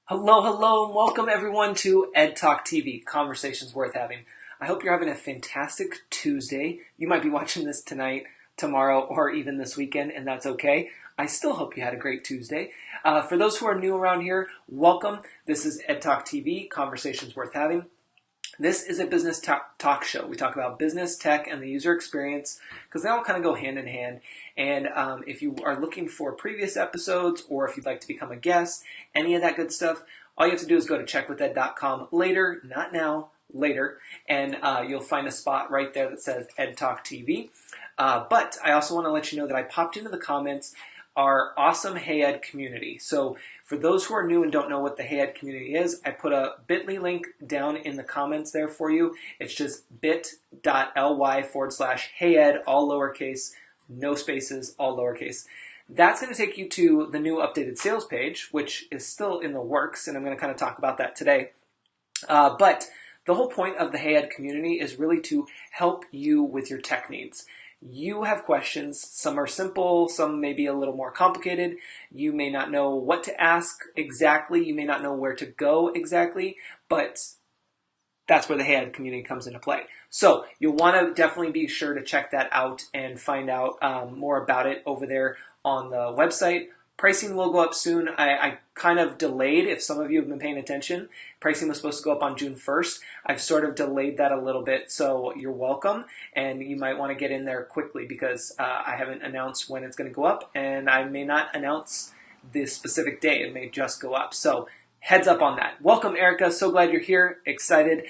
Hello, hello, and welcome everyone to Ed Talk TV, Conversations Worth Having. I hope you're having a fantastic Tuesday. You might be watching this tonight, tomorrow, or even this weekend, and that's okay. I still hope you had a great Tuesday. For those who are new around here, welcome. This is Ed Talk TV, Conversations Worth Having. This is a business talk show. We talk about business, tech, and the user experience because they all kind of go hand in hand. And if you are looking for previous episodes or if you'd like to become a guest, any of that good stuff, all you have to do is go to checkwithed.com later, not now, later, and you'll find a spot right there that says Ed Talk TV. But I also want to let you know that I popped into the comments our awesome Hey Ed community. So for those who are new and don't know what the Hey Ed community is, I put a bit.ly link down in the comments there for you. It's just bit.ly/HeyEd, all lowercase, no spaces, all lowercase. That's going to take you to the new updated sales page, which is still in the works, and I'm going to kind of talk about that today. But the whole point of the Hey Ed community is really to help you with your tech needs. You have questions. Some are simple, some may be a little more complicated. You may not know what to ask exactly. You may not know where to go exactly, but that's where the Hey Ed community comes into play. So you'll want to definitely be sure to check that out and find out more about it over there on the website. Pricing will go up soon. I kind of delayed, if some of you have been paying attention. Pricing was supposed to go up on June 1st. I've sort of delayed that a little bit, so you're welcome. And you might want to get in there quickly because I haven't announced when it's going to go up, and I may not announce the specific day. It may just go up. So heads up on that. Welcome, Erica. So glad you're here. Excited.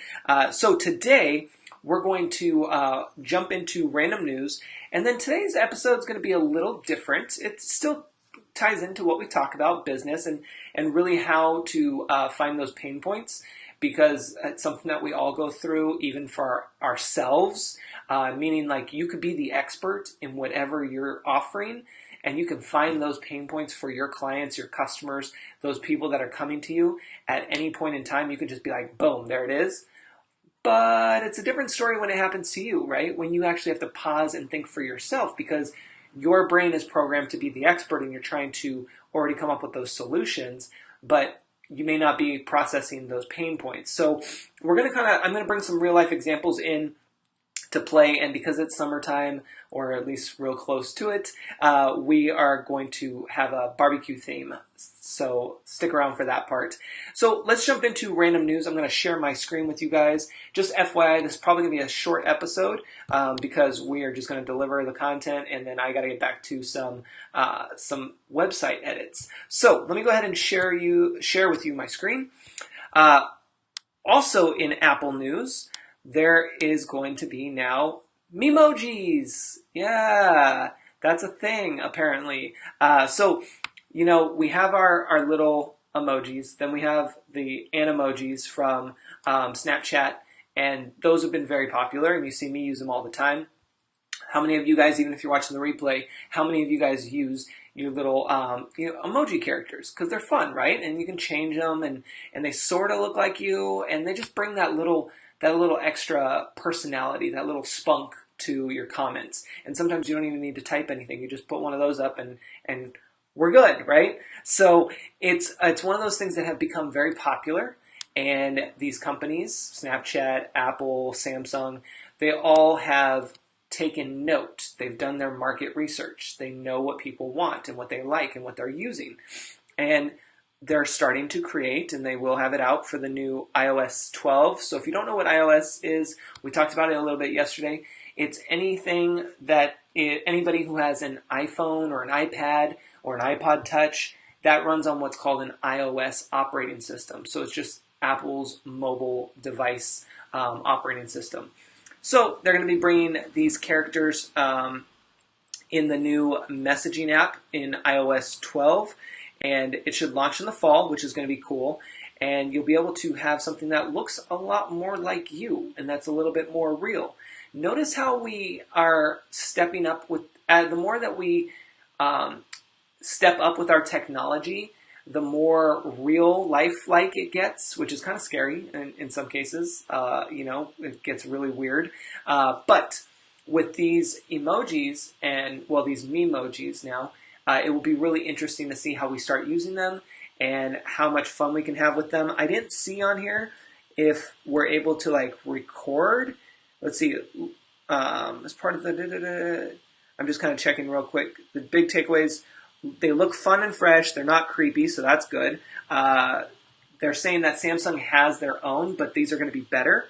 So today, we're going to jump into random news. And then today's episode is going to be a little different. It's still ties into what we talk about, business, and really how to find those pain points, because it's something that we all go through, even for ourselves, meaning like you could be the expert in whatever you're offering, and you can find those pain points for your clients, your customers, those people that are coming to you at any point in time. You could just be like, boom, there it is. But it's a different story when it happens to you, right? When you actually have to pause and think for yourself, because your brain is programmed to be the expert and you're trying to already come up with those solutions, but you may not be processing those pain points. So I'm going to bring some real life examples in to play, and because it's summertime, or at least real close to it, we are going to have a barbecue theme. So stick around for that part. So let's jump into random news. I'm going to share my screen with you guys. Just FYI, this is probably going to be a short episode because we are just going to deliver the content, and then I got to get back to some website edits. So let me go ahead and share with you my screen. Also in Apple News, there is going to be now memojis. Yeah, that's a thing apparently. So we have our little emojis. Then we have the animojis from Snapchat, and those have been very popular, and you see me use them all the time. How many of you guys, even if you're watching the replay, how many of you guys use your little emoji characters? Because they're fun, right? And you can change them, and they sort of look like you, and they just bring that little extra personality, that little spunk to your comments. And sometimes you don't even need to type anything. You just put one of those up and we're good, right? So it's one of those things that have become very popular, and these companies, Snapchat, Apple, Samsung, they all have taken note. They've done their market research. They know what people want and what they like and what they're using. And they're starting to create, and they will have it out for the new iOS 12. So if you don't know what iOS is, we talked about it a little bit yesterday. It's anything that anybody who has an iPhone or an iPad or an iPod Touch, that runs on what's called an iOS operating system. So it's just Apple's mobile device operating system. So they're going to be bringing these characters in the new messaging app in iOS 12. And it should launch in the fall, which is going to be cool. And you'll be able to have something that looks a lot more like you, and that's a little bit more real. Notice how we are stepping up with, the more that we step up with our technology, the more real life-like it gets, which is kind of scary in some cases. It gets really weird. But with these emojis these memojis now, it will be really interesting to see how we start using them and how much fun we can have with them. I didn't see on here if we're able to like record. Let's see, as part of the, I'm just kind of checking real quick. The big takeaways, they look fun and fresh. They're not creepy, so that's good. They're saying that Samsung has their own, but these are going to be better.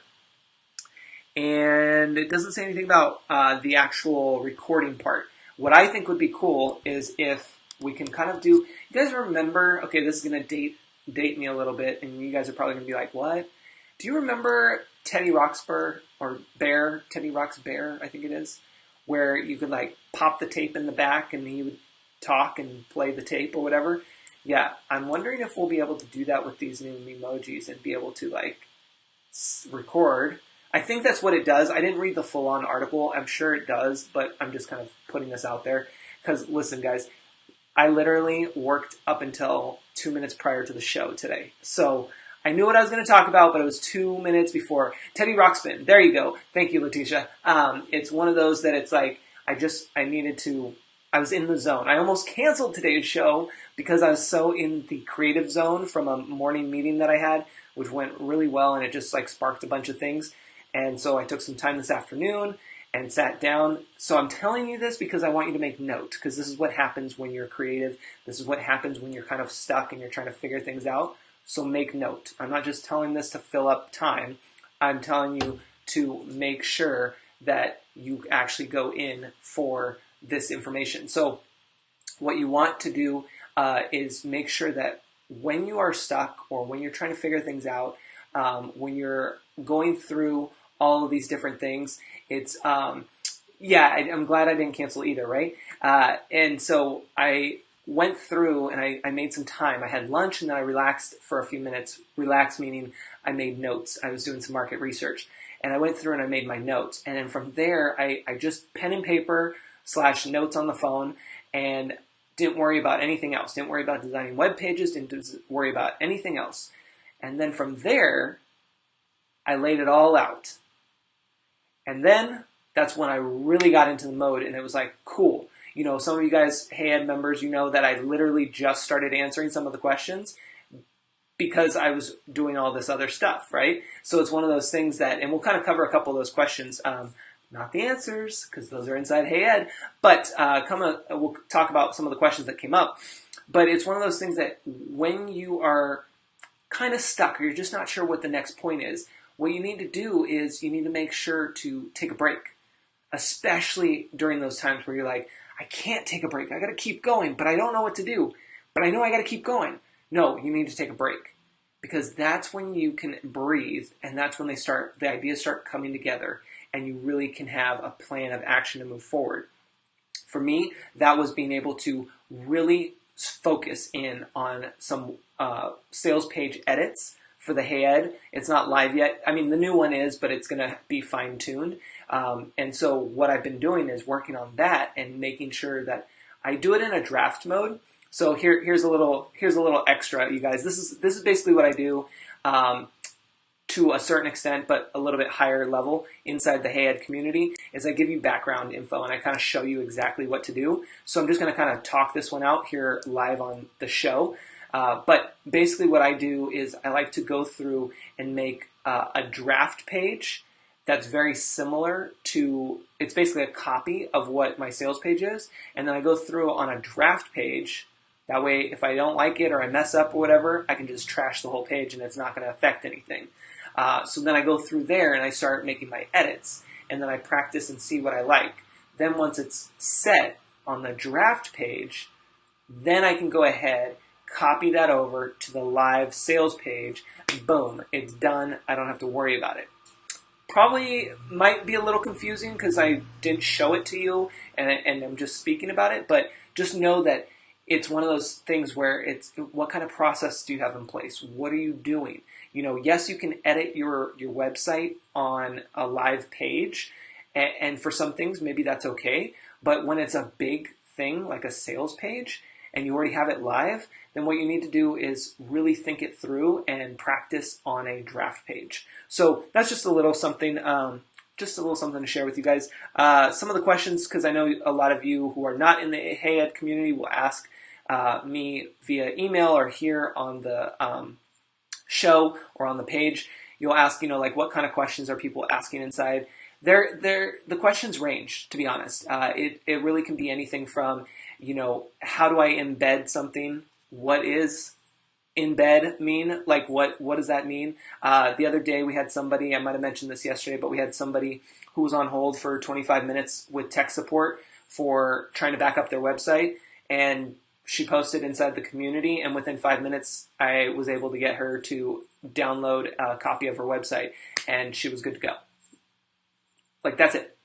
And it doesn't say anything about the actual recording part. What I think would be cool is if we can kind of do, you guys remember, okay, this is going to date me a little bit, and you guys are probably going to be like, what? Do you remember Teddy Roxburgh, or Bear, Teddy Rocks Bear, I think it is, where you could like pop the tape in the back and he would talk and play the tape or whatever? Yeah, I'm wondering if we'll be able to do that with these new emojis and be able to like record. I think that's what it does. I didn't read the full-on article. I'm sure it does, but I'm just kind of putting this out there. Because listen, guys, I literally worked up until 2 minutes prior to the show today. So I knew what I was going to talk about, but it was 2 minutes before. Teddy Rockspin. There you go. Thank you, Letitia. It's one of those that it's like, I was in the zone. I almost canceled today's show because I was so in the creative zone from a morning meeting that I had, which went really well, and it just like sparked a bunch of things. And so I took some time this afternoon and sat down. So I'm telling you this because I want you to make note, because this is what happens when you're creative. This is what happens when you're kind of stuck and you're trying to figure things out. So make note. I'm not just telling this to fill up time. I'm telling you to make sure that you actually go in for this information. So what you want to do is make sure that when you are stuck or when you're trying to figure things out, when you're going through all of these different things, it's, I'm glad I didn't cancel either, right? And so I went through and I made some time. I had lunch and then I relaxed for a few minutes. Relaxed meaning I made notes. I was doing some market research. And I went through and I made my notes. And then from there, I just pen and paper / notes on the phone and didn't worry about anything else. Didn't worry about designing web pages. Didn't worry about anything else. And then from there, I laid it all out. And then that's when I really got into the mode and it was like, cool. You know, some of you guys, Hey Ed members, you know that I literally just started answering some of the questions because I was doing all this other stuff, right? So it's one of those things that, and we'll kind of cover a couple of those questions, not the answers, because those are inside Hey Ed, but we'll talk about some of the questions that came up. But it's one of those things that when you are kind of stuck or you're just not sure what the next point is, what you need to do is you need to make sure to take a break, especially during those times where you're like, I can't take a break. I got to keep going, but I don't know what to do. But I know I got to keep going. No, you need to take a break because that's when you can breathe and that's when the ideas start coming together and you really can have a plan of action to move forward. For me, that was being able to really focus in on some sales page edits for the Hey Ed. It's not live yet. I mean, the new one is, but it's going to be fine-tuned. And so what I've been doing is working on that and making sure that I do it in a draft mode. So here's a little extra, you guys. This is basically what I do to a certain extent, but a little bit higher level inside the Hey Ed community, is I give you background info and I kind of show you exactly what to do. So I'm just going to kind of talk this one out here live on the show. But basically what I do is I like to go through and make a draft page that's very similar to, it's basically a copy of what my sales page is. And then I go through on a draft page. That way, if I don't like it or I mess up or whatever, I can just trash the whole page and it's not going to affect anything. So then I go through there and I start making my edits. And then I practice and see what I like. Then once it's set on the draft page, then I can go ahead, copy that over to the live sales page. Boom, it's done. I don't have to worry about it. Probably might be a little confusing because I didn't show it to you and I'm just speaking about it, but just know that it's one of those things where it's what kind of process do you have in place? What are you doing? You know, yes, you can edit your website on a live page, and for some things maybe that's okay, but when it's a big thing like a sales page and you already have it live, then what you need to do is really think it through and practice on a draft page. So that's just a little something to share with you guys. Some of the questions, because I know a lot of you who are not in the Hey Ed community will ask, me via email or here on the show or on the page. You'll ask, like what kind of questions are people asking inside? The questions range, to be honest. It really can be anything from, how do I embed something? What is embed mean? Like what does that mean? The other day we had somebody, I might have mentioned this yesterday, but we had somebody who was on hold for 25 minutes with tech support for trying to back up their website, and she posted inside the community, and within 5 minutes I was able to get her to download a copy of her website, and she was good to go. Like, that's it.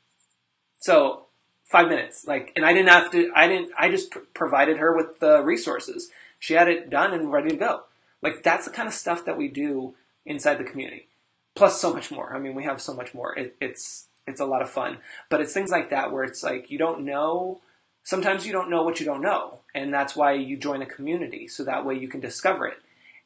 So 5 minutes, and I just provided her with the resources. She had it done and ready to go. Like, that's the kind of stuff that we do inside the community. Plus so much more. I mean, we have so much more. It's a lot of fun. But it's things like that where it's like, sometimes you don't know what you don't know. And that's why you join a community. So that way you can discover it.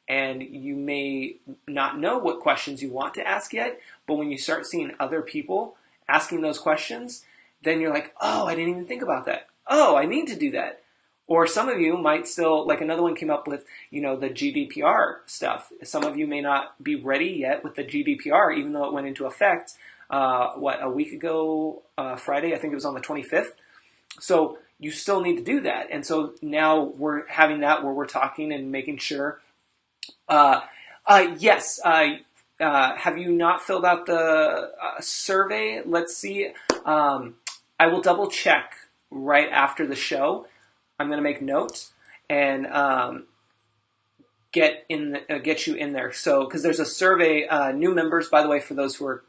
And you may not know what questions you want to ask yet, but when you start seeing other people asking those questions, then you're like, oh, I didn't even think about that. Oh, I need to do that. Or some of you might still, like another one came up with, the GDPR stuff. Some of you may not be ready yet with the GDPR, even though it went into effect, a week ago, Friday, I think it was on the 25th. So you still need to do that. And so now we're having that where we're talking and making sure. Yes. Have you not filled out the survey? Let's see. I will double check right after the show. I'm going to make notes and get you in there. So, because there's a survey, new members, by the way, for those who are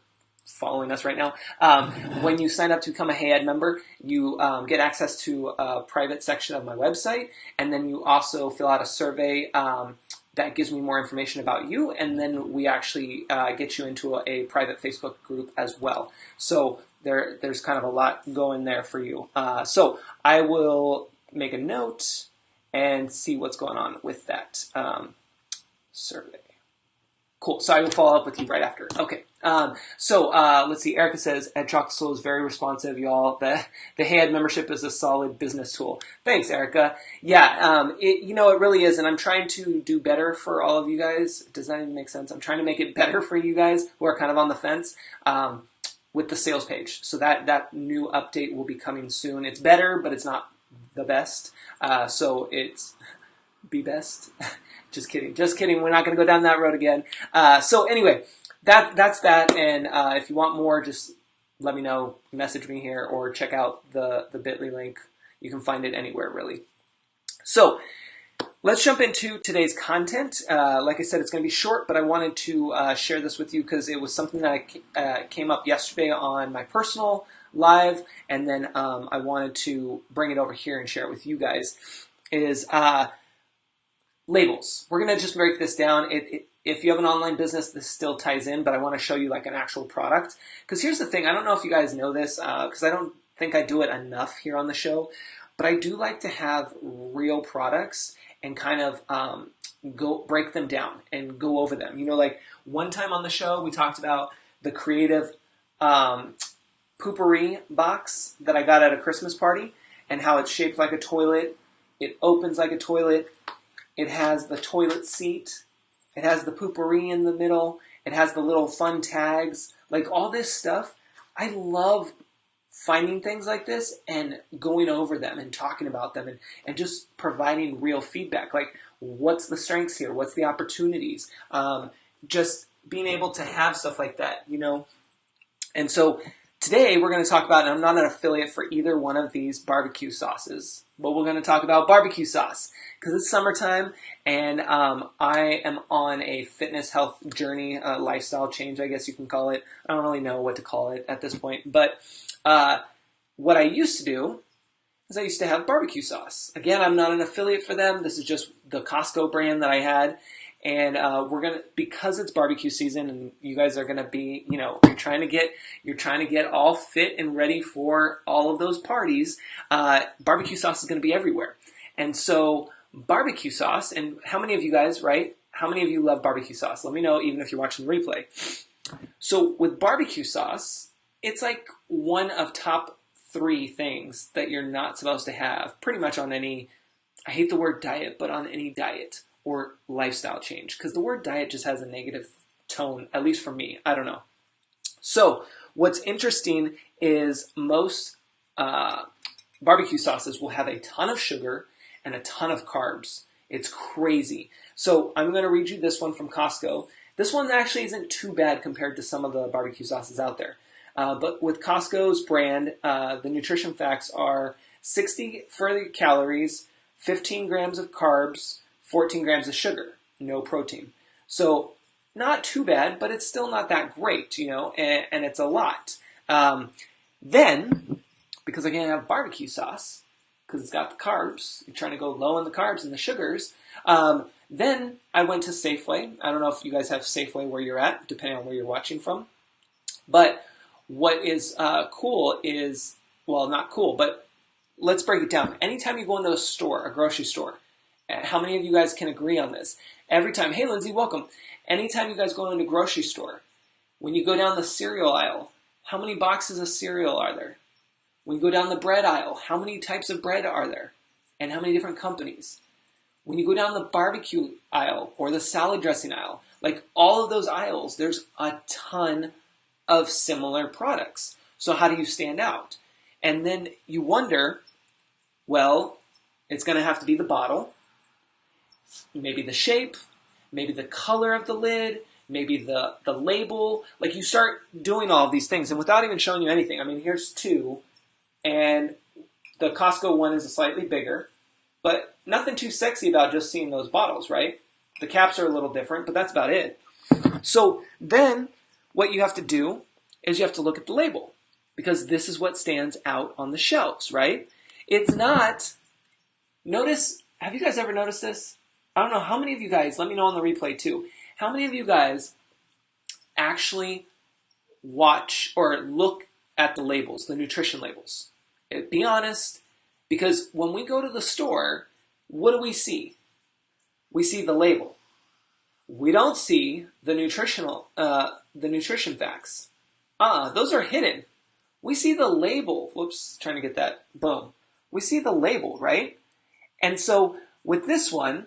following us right now, when you sign up to become a Hey Ed member, you get access to a private section of my website, and then you also fill out a survey that gives me more information about you, and then we actually get you into a private Facebook group as well. So there's kind of a lot going there for you. So I will make a note and see what's going on with that survey. Cool. So I will follow up with you right after. Okay. So let's see. Erica says, Ed Chocolate Soul is very responsive, y'all. The Hey Ed membership is a solid business tool. Thanks, Erica. Yeah, it really is. And I'm trying to do better for all of you guys. Does that even make sense? I'm trying to make it better for you guys who are kind of on the fence with the sales page. So that new update will be coming soon. It's better, but it's not the best. So it's be best. Just kidding. We're not going to go down that road again. So anyway, that's that. And if you want more, just let me know, message me here, or check out the bit.ly link. You can find it anywhere, really. So let's jump into today's content. Like I said, it's going to be short, but I wanted to share this with you because it was something that came up yesterday on my personal live, and then I wanted to bring it over here and share it with you guys, is labels. We're going to just break this down. If you have an online business, this still ties in, but I want to show you like an actual product. Because here's the thing, I don't know if you guys know this, because I don't think I do it enough here on the show, but I do like to have real products and kind of go break them down and go over them. Like one time on the show, we talked about the creative poopery box that I got at a Christmas party and how it's shaped like a toilet. It opens like a toilet. It has the toilet seat. It has the poopery in the middle. It has the little fun tags. Like all this stuff. I love finding things like this and going over them and talking about them and just providing real feedback. Like, what's the strengths here? What's the opportunities? Just being able to have stuff like that, And so today we're going to talk about, and I'm not an affiliate for either one of these barbecue sauces, but we're going to talk about barbecue sauce because it's summertime and I am on a fitness health journey, lifestyle change, I guess you can call it. I don't really know what to call it at this point, but what I used to do is I used to have barbecue sauce. Again, I'm not an affiliate for them. This is just the Costco brand that I had. And we're gonna, because it's barbecue season, and you guys are gonna be, you're trying to get all fit and ready for all of those parties. Barbecue sauce is gonna be everywhere, and so barbecue sauce. And how many of you guys, right? How many of you love barbecue sauce? Let me know, even if you're watching the replay. So with barbecue sauce, it's like one of top 3 things that you're not supposed to have, pretty much on any I hate the word diet, but on any diet or lifestyle change, because the word diet just has a negative tone, at least for me. I don't know. So what's interesting is most barbecue sauces will have a ton of sugar and a ton of carbs. It's crazy. So I'm going to read you this one from Costco. This one actually isn't too bad compared to some of the barbecue sauces out there. But with Costco's brand, the nutrition facts are 60 for the calories, 15 grams of carbs, 14 grams of sugar, no protein. So not too bad, but it's still not that great, and it's a lot. Then, because I can't have barbecue sauce, because it's got the carbs, you're trying to go low on the carbs and the sugars, then I went to Safeway. I don't know if you guys have Safeway where you're at, depending on where you're watching from. But what is cool is, well, not cool, but let's break it down. Anytime you go into a store, a grocery store, how many of you guys can agree on this? Every time, hey Lindsay, welcome. Anytime you guys go into a grocery store, when you go down the cereal aisle, how many boxes of cereal are there? When you go down the bread aisle, how many types of bread are there? And how many different companies? When you go down the barbecue aisle or the salad dressing aisle, like all of those aisles, there's a ton of similar products. So how do you stand out? And then you wonder, well, it's going to have to be the bottle, maybe the shape, maybe the color of the lid, maybe the label. Like you start doing all of these things, and without even showing you anything, I mean, here's two, and the Costco one is slightly bigger, but nothing too sexy about just seeing those bottles, right? The caps are a little different, but that's about it. So then what you have to do is you have to look at the label, because this is what stands out on the shelves, right? It's not, notice, have you guys ever noticed this? I don't know how many of you guys, let me know on the replay too, how many of you guys actually watch or look at the labels, the nutrition labels? Be honest, because when we go to the store, what do we see? We see the label. We don't see the nutrition facts. Those are hidden. We see the label. Whoops, trying to get that. Boom. We see the label, right? And so with this one,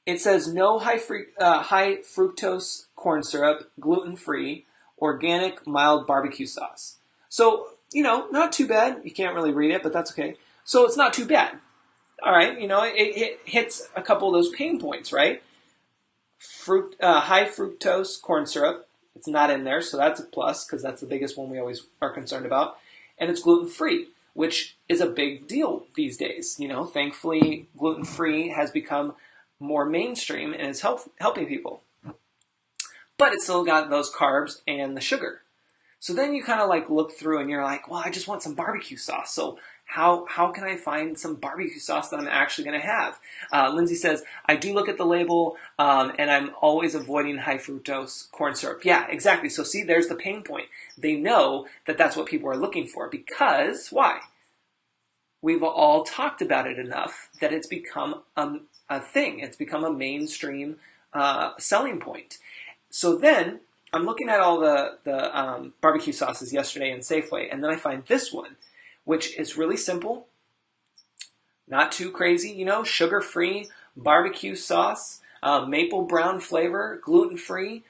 it says no high fructose corn syrup, gluten-free, organic, mild barbecue sauce. So, not too bad. You can't really read it, but that's okay. So it's not too bad. All right, it hits a couple of those pain points, right? High fructose corn syrup, it's not in there, so that's a plus, because that's the biggest one we always are concerned about. And it's gluten-free, which is a big deal these days. Thankfully, gluten-free has become more mainstream and is helping people. But it's still got those carbs and the sugar. So then you kind of like look through and you're like, well, I just want some barbecue sauce. So how can I find some barbecue sauce that I'm actually going to have? Lindsay says, I do look at the label, and I'm always avoiding high fructose corn syrup. Yeah, exactly. So see, there's the pain point. They know that that's what people are looking for, because why? We've all talked about it enough that it's become a thing. It's become a mainstream selling point. So then I'm looking at all the barbecue sauces yesterday in Safeway, and then I find this one, which is really simple, not too crazy, sugar-free barbecue sauce, maple brown flavor, gluten-free,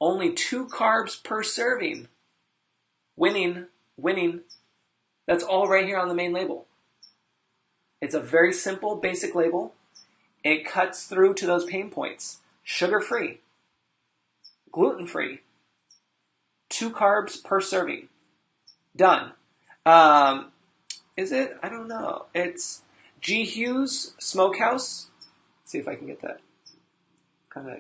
only 2 carbs per serving. Winning. That's all right here on the main label. It's a very simple, basic label. It cuts through to those pain points. Sugar-free, gluten-free, 2 carbs per serving. Done. Is it? I don't know. It's G. Hughes Smokehouse. Let's see if I can get that kind of.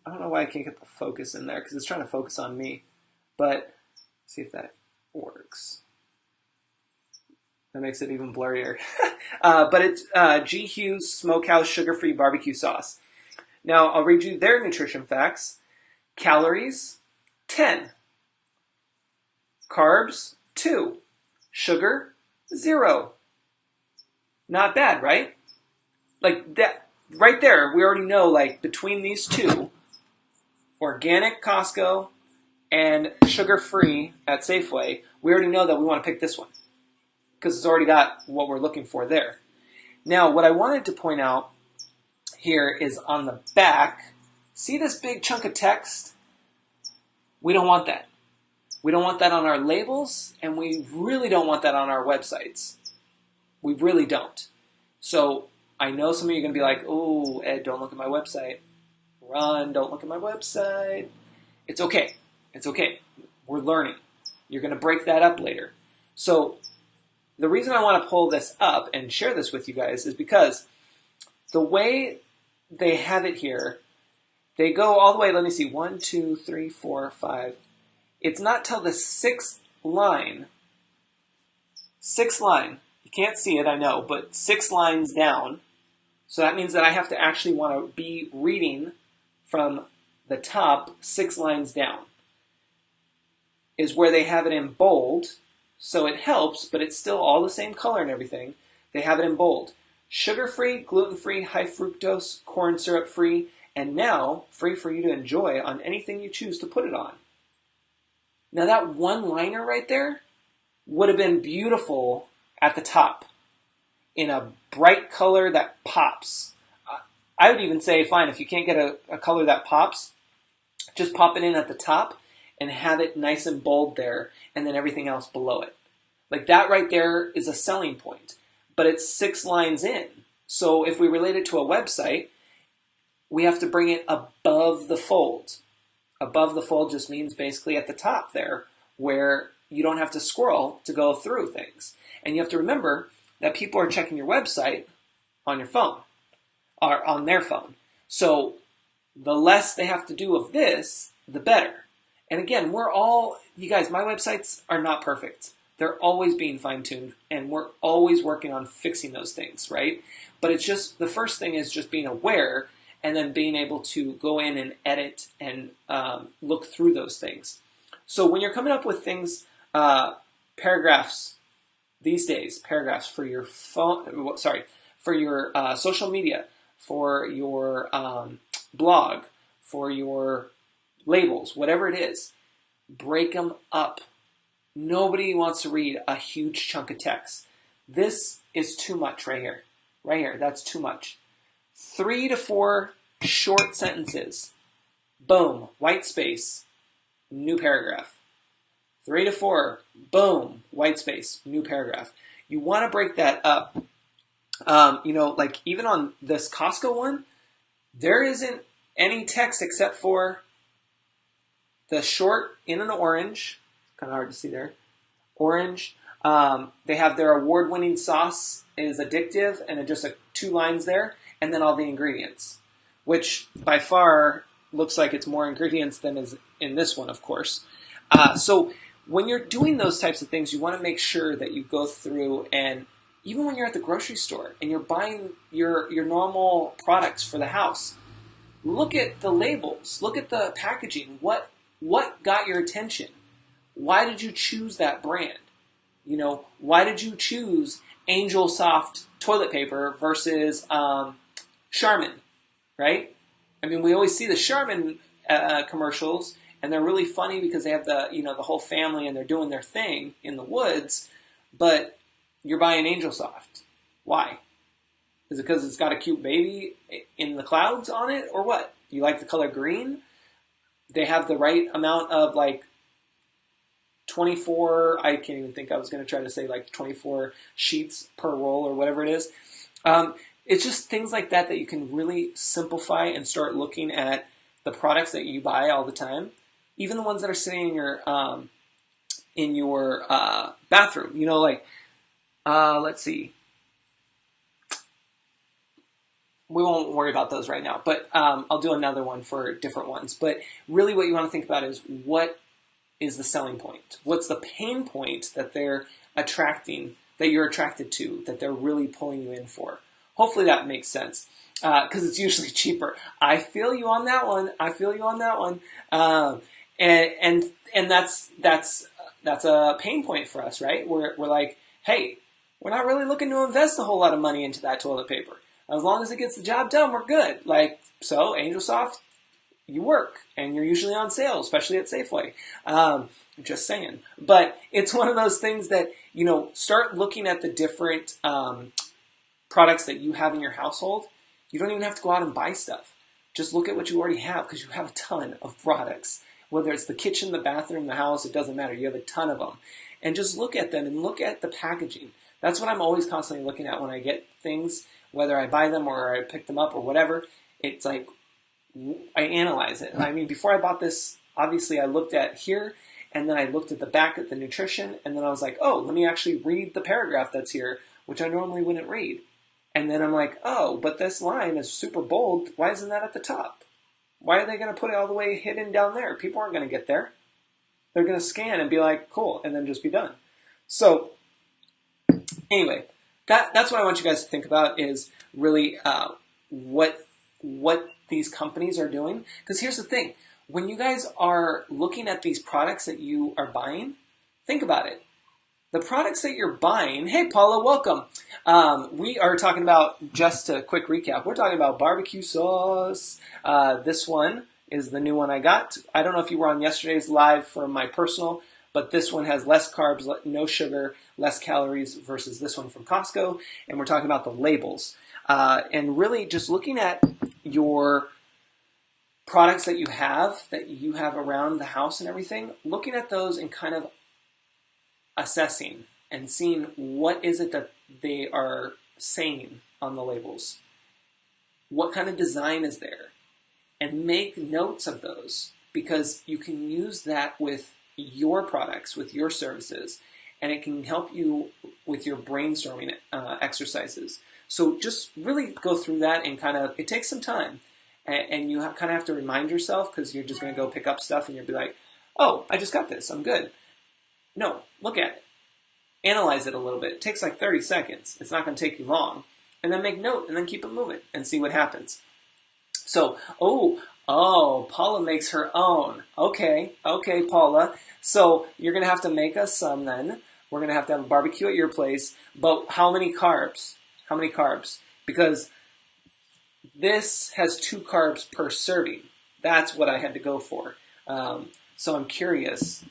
I don't know why I can't get the focus in there, because it's trying to focus on me. But see if that works. That makes it even blurrier. But it's G. Hughes Smokehouse Sugar-Free Barbecue Sauce. Now, I'll read you their nutrition facts. Calories, 10. Carbs, 2. Sugar, 0. Not bad, right? Like that, right there, we already know, like, between these two, organic Costco and sugar-free at Safeway, we already know that we want to pick this one, because it's already got what we're looking for there. Now, what I wanted to point out here is on the back, see this big chunk of text? We don't want that. We don't want that on our labels, and we really don't want that on our websites. We really don't. So I know some of you are going to be like, oh, Ed, don't look at my website. Run, don't look at my website. It's okay. It's okay. We're learning. You're going to break that up later. So the reason I want to pull this up and share this with you guys is because the way they have it here, they go all the way, let me see, 1, 2, 3, 4, 5. It's not till the sixth line. You can't see it, I know, but 6 lines down. So that means that I have to actually want to be reading from the top 6 lines down. Is where they have it in bold. So it helps, but it's still all the same color and everything. They have it in bold. Sugar-free, gluten-free, high fructose, corn syrup-free, and now free for you to enjoy on anything you choose to put it on. Now that one-liner right there would have been beautiful at the top in a bright color that pops. I would even say, fine, if you can't get a color that pops, just pop it in at the top and have it nice and bold there, and then everything else below it. Like that right there is a selling point, but it's 6 lines in. So if we relate it to a website, we have to bring it above the fold. Above the fold just means basically at the top there, where you don't have to scroll to go through things. And you have to remember that people are checking your website on your phone, or on their phone. So the less they have to do of this, the better. And again, you guys, my websites are not perfect. They're always being fine-tuned, and we're always working on fixing those things, right? But it's just, the first thing is just being aware, and then being able to go in and edit and look through those things. So when you're coming up with things, paragraphs these days, paragraphs for your phone, for your social media, for your blog, for your labels, whatever it is, break them up. Nobody wants to read a huge chunk of text. This is too much right here. Right here, that's too much. 3 to 4 short sentences. Boom, white space, new paragraph. 3 to 4, boom, white space, new paragraph. You want to break that up. Like even on this Costco one, there isn't any text except for the short in an orange, kind of hard to see there, orange. They have their award-winning sauce is addictive, and just 2 lines there, and then all the ingredients, which by far looks like it's more ingredients than is in this one, of course. So when you're doing those types of things, you want to make sure that you go through, and even when you're at the grocery store and you're buying your normal products for the house, look at the labels, look at the packaging. What got your attention? Why did you choose that brand? Why did you choose Angel Soft toilet paper versus Charmin, right? I mean, we always see the Charmin commercials, and they're really funny because they have the whole family and they're doing their thing in the woods, but you're buying Angel Soft. Why? Is it because it's got a cute baby in the clouds on it, or what? You like the color green? They have the right amount of 24, I can't even think, I was going to try to say 24 sheets per roll or whatever it is. It's just things like that you can really simplify and start looking at the products that you buy all the time, even the ones that are sitting in your bathroom. Let's see. We won't worry about those right now, but I'll do another one for different ones. But really what you want to think about is what is the selling point? What's the pain point that they're attracting, that you're attracted to, that they're really pulling you in for? Hopefully that makes sense, because it's usually cheaper. I feel you on that one. And that's a pain point for us, right? We're like, hey, we're not really looking to invest a whole lot of money into that toilet paper. As long as it gets the job done, we're good. So Angel Soft, you work, and you're usually on sale, especially at Safeway. Just saying. But it's one of those things that, start looking at the different products that you have in your household, you don't even have to go out and buy stuff. Just look at what you already have, because you have a ton of products. Whether it's the kitchen, the bathroom, the house, it doesn't matter. You have a ton of them. And just look at them and look at the packaging. That's what I'm always constantly looking at when I get things, whether I buy them or I pick them up or whatever. It's like I analyze it. I mean, before I bought this, obviously I looked at here, and then I looked at the back at the nutrition, and then I was like, oh, let me actually read the paragraph that's here, which I normally wouldn't read. And then I'm like, oh, but this line is super bold. Why isn't that at the top? Why are they going to put it all the way hidden down there? People aren't going to get there. They're going to scan and be like, cool, and then just be done. So anyway, that's what I want you guys to think about, is really what these companies are doing. Because here's the thing. When you guys are looking at these products that you are buying, think about it. The products that you're buying, hey Paula, welcome. We are talking about, just a quick recap, we're talking about barbecue sauce. This one is the new one I got. I don't know if you were on yesterday's live for my personal, but this one has less carbs, no sugar, less calories versus this one from Costco. And we're talking about the labels. And really just looking at your products that you have around the house and everything, looking at those and kind of assessing and seeing what is it that they are saying on the labels. What kind of design is there? And make notes of those, because you can use that with your products, with your services, and it can help you with your brainstorming exercises. So just really go through that, and it takes some time. And you kind of have to remind yourself, because you're just going to go pick up stuff and you'll be like, oh, I just got this, I'm good. No, look at it. Analyze it a little bit. It takes like 30 seconds. It's not going to take you long. And then make note, and then keep it moving and see what happens. So, Paula makes her own. Okay, Paula. So you're going to have to make us some then. We're going to have a barbecue at your place. But how many carbs? How many carbs? Because this has 2 carbs per serving. That's what I had to go for. So I'm curious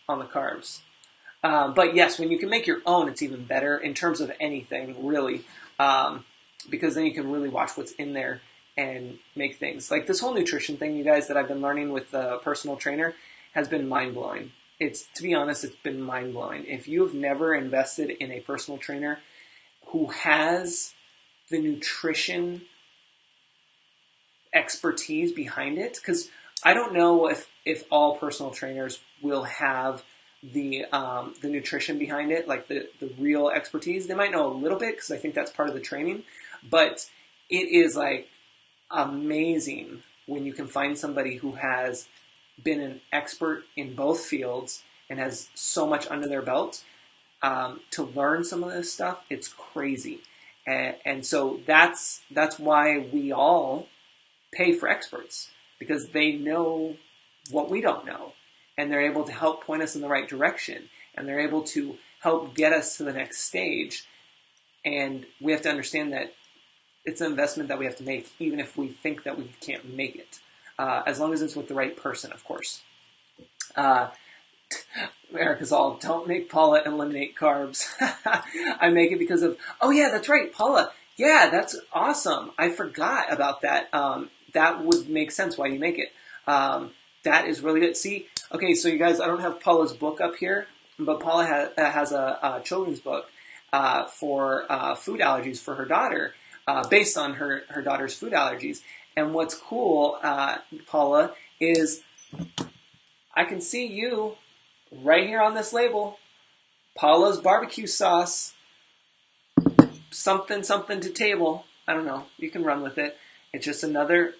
on the carbs. But yes, when you can make your own, it's even better in terms of anything, really. Because then you can really watch what's in there and make things. Like this whole nutrition thing, you guys, that I've been learning with the personal trainer has been mind-blowing. To be honest, it's been mind-blowing. If you've never invested in a personal trainer who has the nutrition expertise behind it, because I don't know if all personal trainers will have the nutrition behind it, like the real expertise. They might know a little bit, because I think that's part of the training, but it is like amazing when you can find somebody who has been an expert in both fields and has so much under their belt to learn some of this stuff. It's crazy. And so that's why we all pay for experts, because they know what we don't know, and they're able to help point us in the right direction, and they're able to help get us to the next stage. And we have to understand that it's an investment that we have to make, even if we think that we can't make it, as long as it's with the right person, of course. Erica's all, don't make Paula eliminate carbs. I make it because of, oh yeah, that's right, Paula. Yeah, that's awesome. I forgot about that. That would make sense why you make it. That is really good. See, okay, so you guys, I don't have Paula's book up here, but Paula has a children's book for food allergies for her daughter, based on her daughter's food allergies. And what's cool, Paula, is I can see you right here on this label, Paula's barbecue sauce, something to table. I don't know. You can run with it. It's just another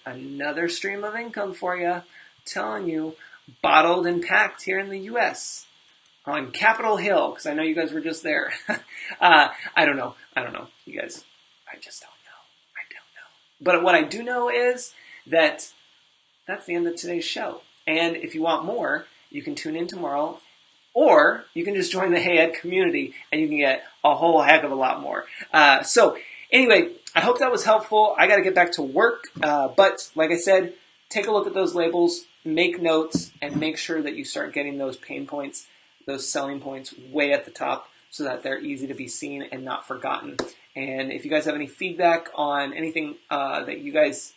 stream of income for you. Telling you, bottled and packed here in the U.S. on Capitol Hill, because I know you guys were just there. I don't know, you guys. I just don't know. But what I do know is that that's the end of today's show. And if you want more, you can tune in tomorrow, or you can just join the Hey Ed community, and you can get a whole heck of a lot more. So anyway, I hope that was helpful. I got to get back to work. But like I said, take a look at those labels, make notes, and make sure that you start getting those pain points, those selling points way at the top, so that they're easy to be seen and not forgotten. And if you guys have any feedback on anything that you guys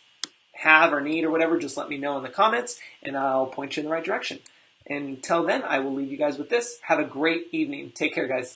have or need or whatever, just let me know in the comments and I'll point you in the right direction. Until then, I will leave you guys with this. Have a great evening. Take care, guys.